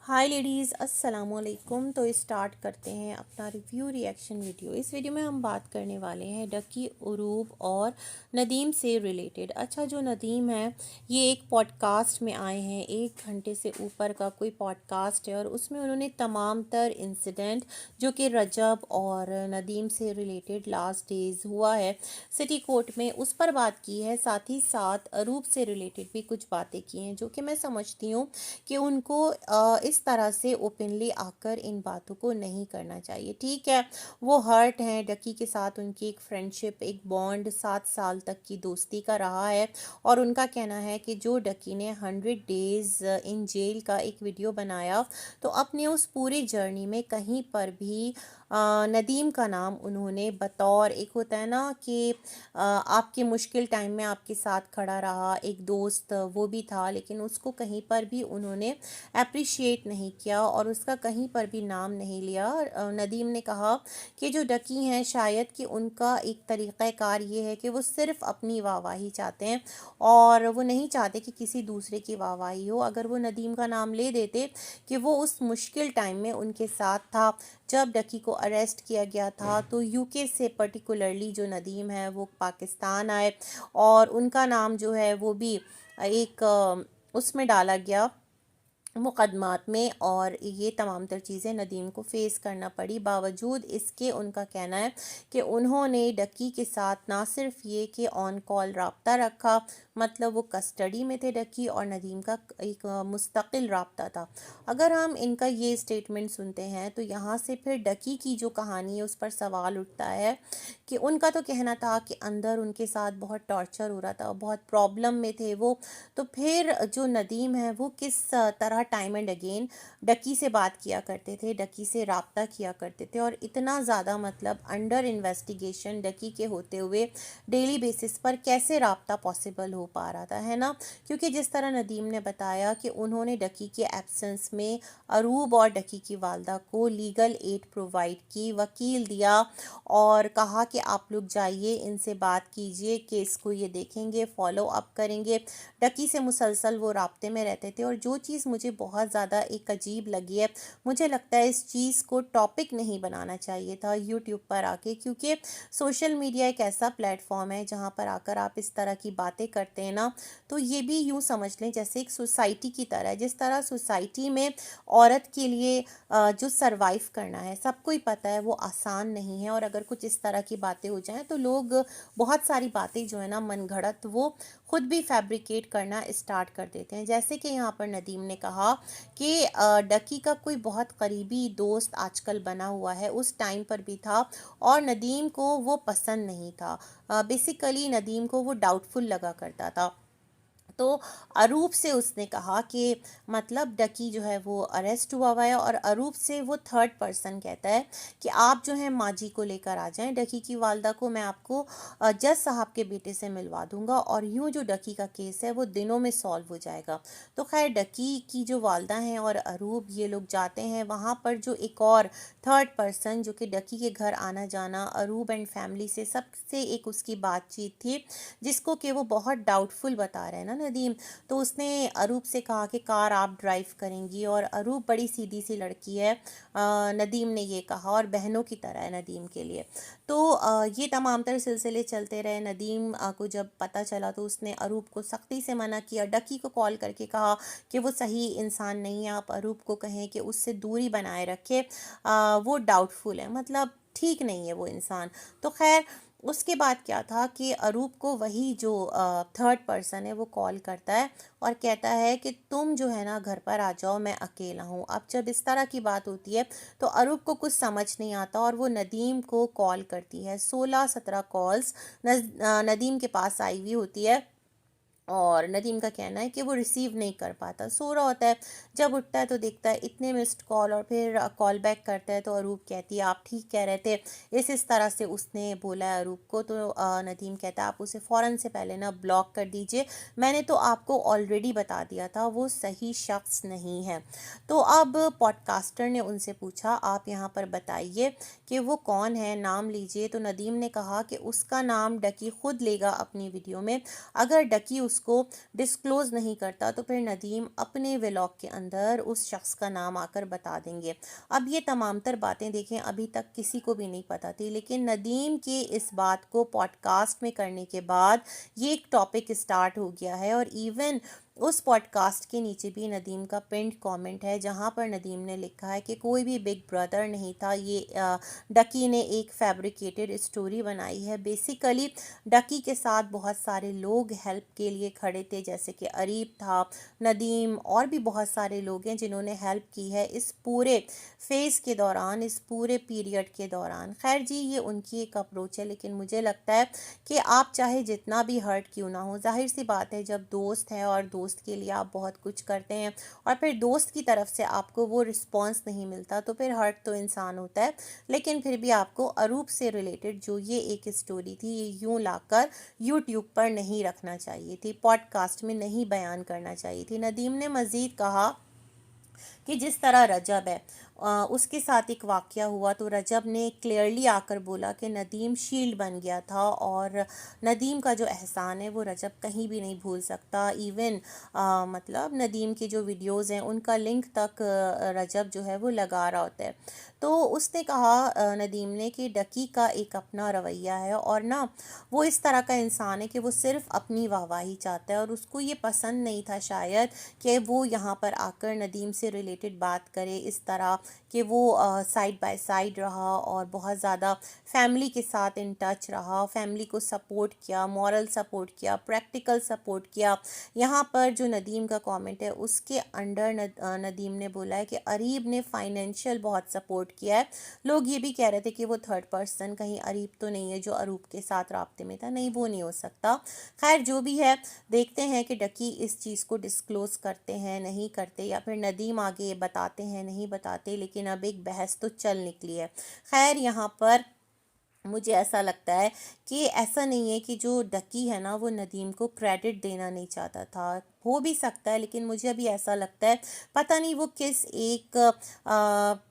हाय ladies, अस्सलाम वालेकुम। तो स्टार्ट करते हैं अपना रिव्यू रिएक्शन वीडियो। इस वीडियो में हम बात करने वाले हैं डकी, उरूब और नदीम से रिलेटेड। अच्छा, जो नदीम है ये एक पॉडकास्ट में आए हैं, 1 घंटे से ऊपर का कोई पॉडकास्ट है और उसमें उन्होंने तमाम तर इंसिडेंट जो कि रजब और नदीम से रिलेटेड लास्ट डेज़ हुआ है सिटी कोर्ट में, उस पर बात की है। साथ ही साथ अरूब से रिलेटेड भी कुछ बातें की हैं जो कि मैं समझती हूँ कि उनको इस तरह से ओपनली आकर इन बातों को नहीं करना चाहिए। ठीक है, वो हर्ट हैं, डकी के साथ उनकी एक फ्रेंडशिप, एक बॉन्ड 7 साल तक की दोस्ती का रहा है और उनका कहना है कि जो डकी ने 100 डेज़ इन जेल का एक वीडियो बनाया, तो अपने उस पूरी जर्नी में कहीं पर भी नदीम का नाम उन्होंने बतौर, एक होता है ना कि आपके मुश्किल टाइम में आपके साथ खड़ा रहा एक दोस्त, वो भी था, लेकिन उसको कहीं पर भी उन्होंने अप्रिशिएट नहीं किया और उसका कहीं पर भी नाम नहीं लिया। नदीम ने कहा कि जो डकी हैं शायद कि उनका एक तरीक़ाकार ये है कि वो सिर्फ़ अपनी वाहवाही चाहते हैं और वो नहीं चाहते कि किसी दूसरे की वाहवाही हो। अगर वो नदीम का नाम ले देते कि वो उस मुश्किल टाइम में उनके साथ था, जब डकी को अरेस्ट किया गया था, तो यूके से पर्टिकुलरली जो नदीम है वो पाकिस्तान आए और उनका नाम जो है वो भी एक उसमें डाला गया मुकदमात में, और ये तमाम तर चीज़ें नदीम को फ़ेस करना पड़ी। बावजूद इसके उनका कहना है कि उन्होंने डकी के साथ ना सिर्फ ये कि ऑन कॉल रब्ता रखा, मतलब वो कस्टडी में थे डकी, और नदीम का एक मुस्तकिल रब्ता था। अगर हम इनका ये स्टेटमेंट सुनते हैं तो यहाँ से फिर डकी की जो कहानी है उस पर सवाल उठता है कि उनका तो कहना था कि अंदर उनके साथ बहुत टॉर्चर हो रहा था, बहुत प्रॉब्लम में थे वो, तो फिर जो नदीम है वो किस तरह टाइम एंड अगेन डकी से बात किया करते थे, डकी से राब्ता किया करते थे, और इतना ज़्यादा मतलब अंडर इन्वेस्टिगेशन डकी के होते हुए डेली बेसिस पर कैसे राब्ता पॉसिबल हो पा रहा था, है ना। क्योंकि जिस तरह नदीम ने बताया कि उन्होंने डकी के एब्सेंस में अरूब और डकी की वालदा को लीगल एड प्रोवाइड की, वकील दिया और कहा कि आप लोग जाइए, इनसे बात कीजिए, केस को ये देखेंगे, फॉलो अप करेंगे। डकी से मुसलसल वो राब्ते में रहते थे। और जो चीज़ मुझे बहुत ज़्यादा एक अजीब लगी है, मुझे लगता है इस चीज़ को टॉपिक नहीं बनाना चाहिए था यूट्यूब पर आके, क्योंकि सोशल मीडिया एक ऐसा प्लेटफॉर्म है जहाँ पर आकर आप इस तरह की बातें करते हैं ना, तो ये भी यूँ समझ लें जैसे एक सोसाइटी की तरह है। जिस तरह सोसाइटी में औरत के लिए जो सरवाइव करना है, सबको ही पता है वो आसान नहीं है, और अगर कुछ इस तरह की बातें हो जाएं तो लोग बहुत सारी बातें जो है ना मनगढ़ंत वो खुद भी फैब्रिकेट करना स्टार्ट कर देते हैं। जैसे कि यहाँ पर नदीम ने कहा कि डकी का कोई बहुत करीबी दोस्त आजकल बना हुआ है, उस टाइम पर भी था और नदीम को वो पसंद नहीं था। बेसिकली नदीम को वो डाउटफुल लगा करता था। तो अरूप से उसने कहा कि मतलब डकी जो है वो अरेस्ट हुआ हुआ है, और अरूप से वो थर्ड पर्सन कहता है कि आप जो है माजी को लेकर आ जाएं, डकी की वालदा को मैं आपको जज साहब के बेटे से मिलवा दूंगा, और यूं जो डकी का केस है वो दिनों में सॉल्व हो जाएगा। तो खैर डकी की जो वालदा हैं और अरूप ये लोग जाते हैं वहाँ पर। जो एक और थर्ड पर्सन जो कि डकी के घर आना जाना अरूप एंड फैमिली से सबसे एक उसकी बातचीत थी, जिसको कि वो बहुत डाउटफुल बता रहे हैं ना नदीम। तो उसने अरूप से कहा कि कार आप ड्राइव करेंगी, और अरूप बड़ी सीधी सी लड़की है, नदीम ने ये कहा, और बहनों की तरह है नदीम के लिए। तो ये तमाम तर सिलसिले चलते रहे। नदीम को जब पता चला तो उसने अरूप को सख्ती से मना किया, डकी को कॉल करके कहा कि वो सही इंसान नहीं है, आप अरूप को कहें कि उससे दूरी बनाए रखे, वो डाउटफुल है, मतलब ठीक नहीं है वो इंसान। तो खैर उसके बाद क्या था कि अरूप को वही जो थर्ड पर्सन है वो कॉल करता है और कहता है कि तुम जो है ना घर पर आ जाओ, मैं अकेला हूँ। अब जब इस तरह की बात होती है तो अरूप को कुछ समझ नहीं आता और वो नदीम को कॉल करती है। 16-17 कॉल्स नदीम के पास आई हुई होती है, और नदीम का कहना है कि वो रिसीव नहीं कर पाता, सो रहा होता है। जब उठता है तो देखता है इतने मिस्ड कॉल, और फिर कॉल बैक करता है तो अरूप कहती है आप ठीक कह रहे थे, इस तरह से उसने बोला है अरूप को। तो नदीम कहता है आप उसे फ़ौरन से पहले ना ब्लॉक कर दीजिए, मैंने तो आपको ऑलरेडी बता दिया था वो सही शख्स नहीं है। तो अब पॉडकास्टर ने उनसे पूछा आप यहाँ पर बताइए कि वो कौन है, नाम लीजिए। तो नदीम ने कहा कि उसका नाम डकी खुद लेगा अपनी वीडियो में, अगर डकी उसको डिस्क्लोज़ नहीं करता तो फिर नदीम अपने व्लॉग के अंदर उस शख्स का नाम आकर बता देंगे। अब ये तमाम तर बातें देखें अभी तक किसी को भी नहीं पता थी, लेकिन नदीम के इस बात को पॉडकास्ट में करने के बाद ये एक टॉपिक स्टार्ट हो गया है। और इवन उस पॉडकास्ट के नीचे भी नदीम का पिंड कमेंट है, जहाँ पर नदीम ने लिखा है कि कोई भी बिग ब्रदर नहीं था, ये डकी ने एक फैब्रिकेटेड स्टोरी बनाई है। बेसिकली डकी के साथ बहुत सारे लोग हेल्प के लिए खड़े थे, जैसे कि अरीब था, नदीम और भी बहुत सारे लोग हैं जिन्होंने हेल्प की है इस पूरे फेज़ के दौरान, इस पूरे पीरियड के दौरान। खैर जी, ये उनकी एक अप्रोच है, लेकिन मुझे लगता है कि आप चाहे जितना भी हर्ट क्यों ना हो, जाहिर सी बात है जब दोस्त हैं और दोस्त के लिए आप बहुत कुछ करते हैं और फिर दोस्त की तरफ से आपको वो रिस्पॉन्स नहीं मिलता, तो फिर हर्ट तो इंसान होता है। लेकिन फिर भी आपको अरूप से रिलेटेड जो ये एक स्टोरी थी, ये यूं लाकर यूट्यूब पर नहीं रखना चाहिए थी, पॉडकास्ट में नहीं बयान करना चाहिए थी। नदीम ने मज़ीद कहा कि जिस तरह रजब है, उसके साथ एक वाक़या हुआ, तो रजब ने क्लियरली आकर बोला कि नदीम शील्ड बन गया था और नदीम का जो एहसान है वो रजब कहीं भी नहीं भूल सकता। इवन मतलब नदीम के जो वीडियोज़ हैं उनका लिंक तक रजब जो है वो लगा रहा होता है। तो उसने कहा नदीम ने कि डकी का एक अपना रवैया है और ना वो इस तरह का इंसान है कि वो सिर्फ अपनी वाहवाही चाहता है, और उसको ये पसंद नहीं था शायद कि वो यहाँ पर आकर नदीम से रिलेटेड बात करे इस तरह, कि वो साइड बाय साइड रहा और बहुत ज़्यादा फैमिली के साथ इन टच रहा, फैमिली को सपोर्ट किया, मॉरल सपोर्ट किया, प्रैक्टिकल सपोर्ट किया। यहाँ पर जो नदीम का कमेंट है उसके अंडर नदीम ने बोला है कि अरीब ने फाइनेंशियल बहुत सपोर्ट किया है। लोग ये भी कह रहे थे कि वो थर्ड पर्सन, कहीं अरीब तो नहीं है जो अरूप के साथ राब्ते में था, नहीं वो नहीं हो सकता। खैर जो भी है, देखते हैं कि डकी इस चीज़ को डिस्क्लोज़ करते हैं नहीं करते, या फिर नदीम आगे बताते हैं नहीं बताते, लेकिन अब एक बहस तो चल निकली है। खैर यहाँ पर मुझे ऐसा लगता है कि ऐसा नहीं है कि जो डकी है ना वो नदीम को क्रेडिट देना नहीं चाहता था, हो भी सकता है, लेकिन मुझे अभी ऐसा लगता है पता नहीं वो किस एक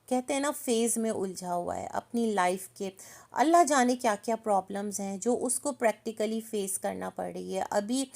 कहते हैं ना फेज़ में उलझा हुआ है अपनी लाइफ के। अल्लाह जाने क्या क्या प्रॉब्लम्स हैं जो उसको प्रैक्टिकली फ़ेस करना पड़ रही है। अभी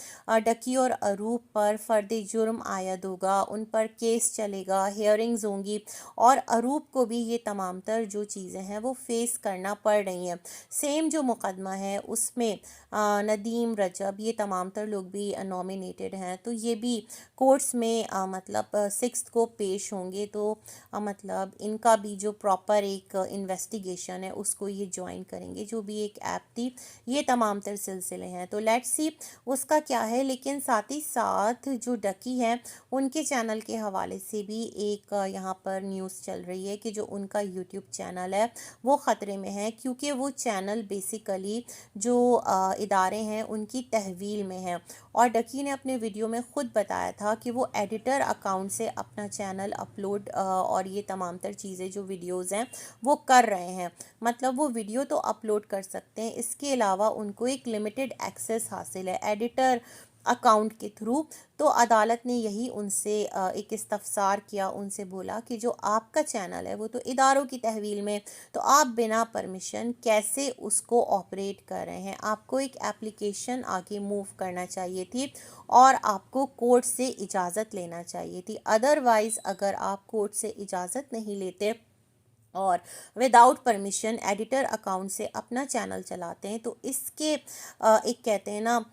डकी और अरूप पर फ़र्द जुर्म आयद होगा, उन पर केस चलेगा, हियरिंग्स होंगी, और अरूप को भी ये तमाम तर जो चीज़ें हैं वो फेस करना पड़ रही हैं। सेम जो मुकदमा है उसमें नदीम, रजब, ये तमाम तर लोग भी नॉमिनेटेड हैं, तो ये भी कोर्ट्स में मतलब 6 को पेश होंगे। तो मतलब इनका भी जो प्रॉपर एक इन्वेस्टिगेशन है उसको ये ज्वाइन करेंगे, जो भी एक ऐप थी। ये तमाम तर सिलसिले हैं, तो लेट्स सी उसका क्या है। लेकिन साथ ही साथ जो डकी है उनके चैनल के हवाले से भी एक यहाँ पर न्यूज़ चल रही है कि जो उनका यूट्यूब चैनल है वो ख़तरे में है, क्योंकि वो चैनल बेसिकली जो इदारे हैं उनकी तहवील में है। और डकी ने अपने वीडियो में ख़ुद बताया था कि वो एडिटर अकाउंट से अपना चैनल अपलोड और ये तमाम तर चीज़ें जो वीडियोज़ हैं वो कर रहे हैं। मतलब वो वीडियो तो अपलोड कर सकते हैं, इसके अलावा उनको एक लिमिटेड एक्सेस हासिल है एडिटर अकाउंट के थ्रू। तो अदालत ने यही उनसे एक इस्तफसार किया, उनसे बोला कि जो आपका चैनल है वो तो इदारों की तहवील में, तो आप बिना परमिशन कैसे उसको ऑपरेट कर रहे हैं। आपको एक एप्लीकेशन आगे मूव करना चाहिए थी और आपको कोर्ट से इजाज़त लेना चाहिए थी। अदरवाइज़ अगर आप कोर्ट से इजाज़त नहीं लेते और विदाउट परमिशन एडिटर अकाउंट से अपना चैनल चलाते हैं, तो इसके एक कहते हैं ना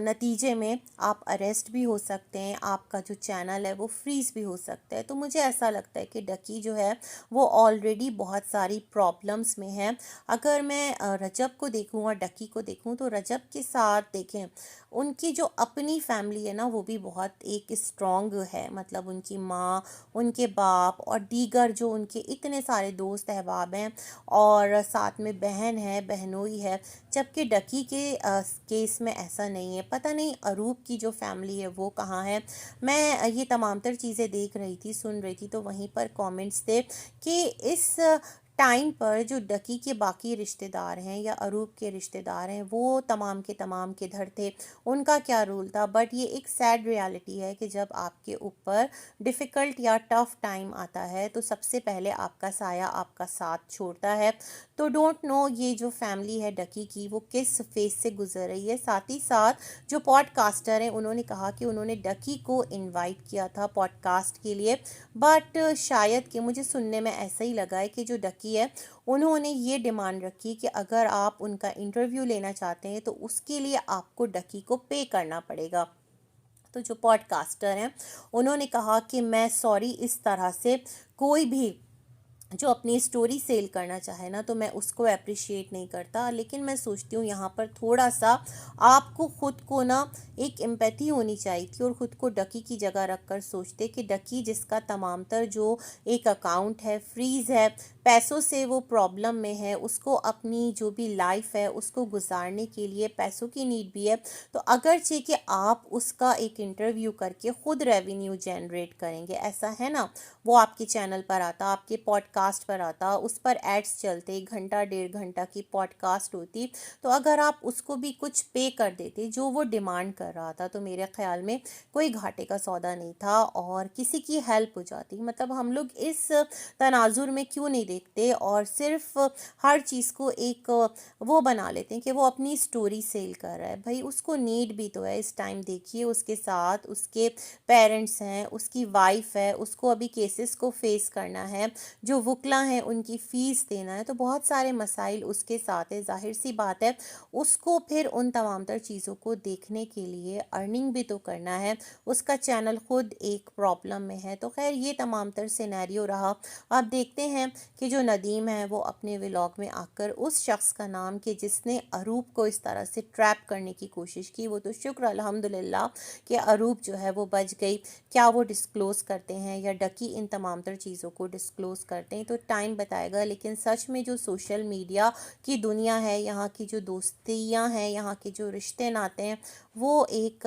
नतीजे में आप अरेस्ट भी हो सकते हैं, आपका जो चैनल है वो फ्रीज़ भी हो सकता है। तो मुझे ऐसा लगता है कि डकी जो है वो ऑलरेडी बहुत सारी प्रॉब्लम्स में है। अगर मैं रजब को देखूँ और डकी को देखूँ, तो रजब के साथ देखें उनकी जो अपनी फैमिली है ना वो भी बहुत एक स्ट्रॉन्ग है। मतलब उनकी माँ, उनके बाप और दीगर जो उनके इतने सारे दोस्त अहबाब हैं, और साथ में बहन है, बहनोई है। जबकि डकी के केस में ऐसा नहीं है। पता नहीं अरूप की जो फैमिली है वो कहाँ है। मैं ये तमाम तर चीज़ें देख रही थी, सुन रही थी, तो वहीं पर कमेंट्स थे कि इस टाइम पर जो डकी के बाकी रिश्तेदार हैं या अरूप के रिश्तेदार हैं वो तमाम के तमाम किधर थे, उनका क्या रोल था। बट ये एक सैड रियलिटी है कि जब आपके ऊपर डिफ़िकल्ट या टफ टाइम आता है तो सबसे पहले आपका साया आपका साथ छोड़ता है। तो डोंट नो ये जो फैमिली है डकी की वो किस फेस से गुजर रही है। साथ ही साथ जो पॉडकास्टर हैं उन्होंने कहा कि उन्होंने डकी को इनवाइट किया था पॉडकास्ट के लिए, बट शायद कि मुझे सुनने में ऐसा ही लगा है कि जो डकी है उन्होंने ये डिमांड रखी कि अगर आप उनका इंटरव्यू लेना चाहते हैं तो उसके लिए आपको डकी को पे करना पड़ेगा। तो जो पॉडकास्टर हैं उन्होंने कहा कि मैं सॉरी, इस तरह से कोई भी जो अपनी स्टोरी सेल करना चाहे ना तो मैं उसको अप्रिशिएट नहीं करता। लेकिन मैं सोचती हूँ यहाँ पर थोड़ा सा आपको ख़ुद को ना एक एम्पैथी होनी चाहिए थी और ख़ुद को डकी की जगह रख कर सोचते कि डकी जिसका तमामतर जो एक अकाउंट है फ्रीज़ है, पैसों से वो प्रॉब्लम में है, उसको अपनी जो भी लाइफ है उसको गुजारने के लिए पैसों की नीड भी है। तो अगरचे कि आप उसका एक इंटरव्यू करके ख़ुद रेवेन्यू जनरेट करेंगे, ऐसा है ना, वो आपके चैनल पर आता, आपके पॉडकास्ट पर आता, उस पर एड्स चलते, घंटा 1.5 घंटा की पॉडकास्ट होती, तो अगर आप उसको भी कुछ पे कर देते जो वो डिमांड कर रहा था तो मेरे ख्याल में कोई घाटे का सौदा नहीं था और किसी की हेल्प हो जाती। मतलब हम लोग इस तनाजुर में क्यों नहीं देखते और सिर्फ हर चीज़ को एक वो बना लेते हैं कि वो अपनी स्टोरी सेल कर रहा है। भाई उसको नीड भी तो है इस टाइम। देखिए उसके साथ उसके पेरेंट्स हैं, उसकी वाइफ है, उसको अभी केसेस को फेस करना है, जो वकला हैं उनकी फ़ीस देना है, तो बहुत सारे मसाइल उसके साथ है। ज़ाहिर सी बात है उसको फिर उन तमाम तर चीज़ों को देखने के लिए अर्निंग भी तो करना है। उसका चैनल ख़ुद एक प्रॉब्लम में है। तो खैर ये तमाम तर सिनेरियो रहा। अब देखते हैं कि जो नदीम है वो अपने व्लॉग में आकर उस शख्स का नाम कि जिसने अरूप को इस तरह से ट्रैप करने की कोशिश की, वो तो शुक्र अल्हम्दुलिल्लाह कि अरूप जो है वो बच गई। क्या वो डिस्क्लोज़ करते हैं या डकी इन तमाम तर चीज़ों को डिस्क्लोज़ करते हैं तो टाइम बताएगा। लेकिन सच में जो सोशल मीडिया की दुनिया है, यहाँ की जो दोस्तियाँ हैं, यहाँ के जो रिश्ते नाते हैं, वो एक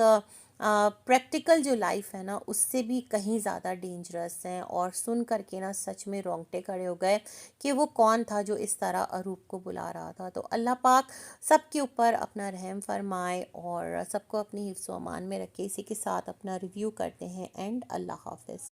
प्रैक्टिकल जो लाइफ है ना उससे भी कहीं ज़्यादा डेंजरस हैं। और सुन करके ना सच में रोंगटे खड़े हो गए कि वो कौन था जो इस तरह अरूप को बुला रहा था। तो अल्लाह पाक सबके ऊपर अपना रहम फरमाए और सबको अपनी हिफ्ज़ व अमान में रखे। इसी के साथ अपना रिव्यू करते हैं एंड अल्लाह हाफ़िज़।